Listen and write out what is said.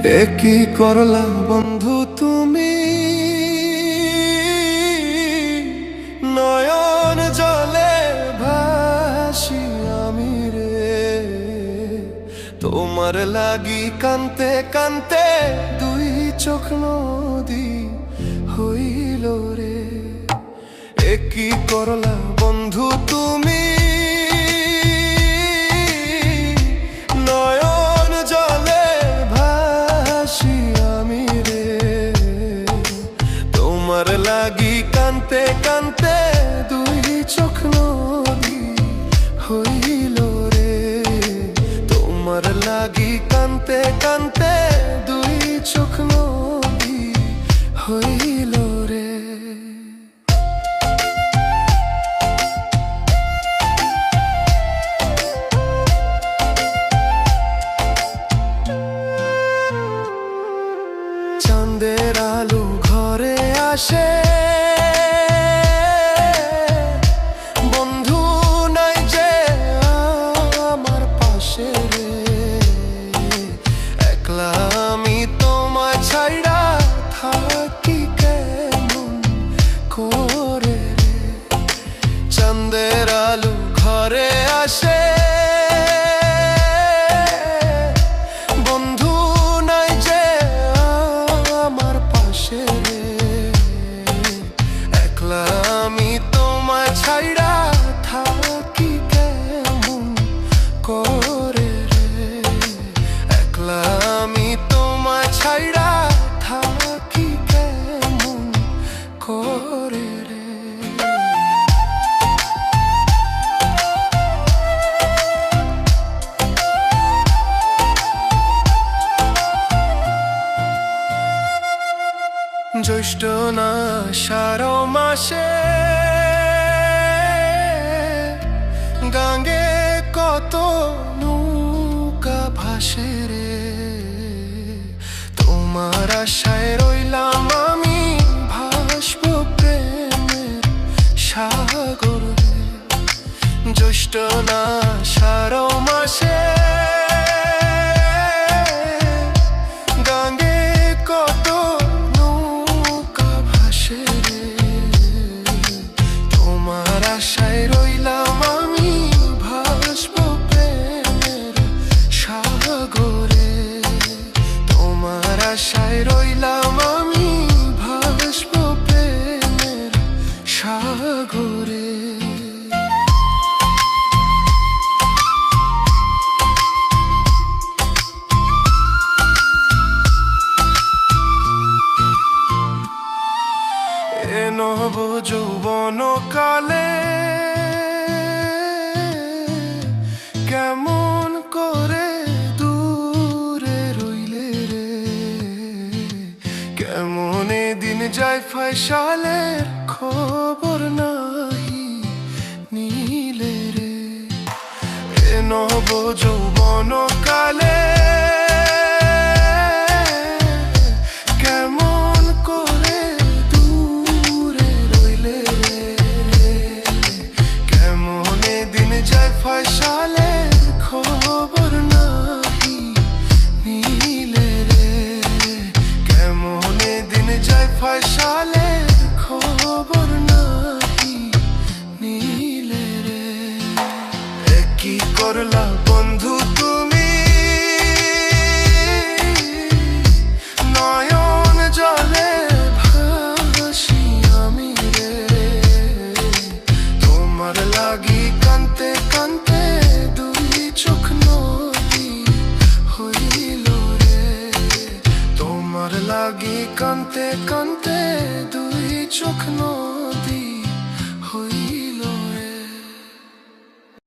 কি করলা বন্ধু তুমি, নয়ন জলে ভাসি আমি রে। তোমার লাগি কান্তে কান্তে দুই চোখ নদী হইল রে। কি করলা বন্ধু তুমি, তোমার লাগি কান্তে কান্তে দুই চোখ নদী হইল রে। তোমার লাগি কান্তে কান্তে দুই চোখ নদী হইল রে। চাঁদের আলো ঘরে আসে, বন্ধু নাই যে আমার পাশে রে। একলা আমি তোমায় ছাইড়া থাকি কেমন করে রে। চাঁদের আলো ঘরে আসে, বন্ধু নাই যে আমার পাশে রে। একলা আমি তোমায় ছাইড়া থাকি কেমন করে রে। একলা আমি তোমায় ছাইড়া থাকি কেমন করে রে। জ্যৈষ্ঠ না আষাঢ় মাসে গাঙ্গে কত নৌকা ভাসে রে। তোমার আশায় রইলাম আমি ভাসব প্রেমের সাগরে। জ্যৈষ্ঠ না আষাঢ় মাসে গাঙ্গে কত আশায় রইলাম আমি ভাসব প্রেমের সাগরে। তোমার আশায় রইলাম আমি ভাসব প্রেমের সাগরে। নব যৌবন কালে কেমন করে দূরে রইলে রে। কেমন দিন যায় ফয়সালের খবর নাহি নিলে রে। নব যৌবন কালে ফয়সালের খবর নাহি নিলে রে। কেমন দিন যায় ফয়সালের খবর নাহি নিলে রে। কি করলা বন্ধু তুমি, নয়ন জলে ভাসি আমি রে। তোমার লাগি কান্তে কান্তে দুই চোখ নদী হইল রে। তোমার লাগি কান্তে কান্তে দুই চোখ নদী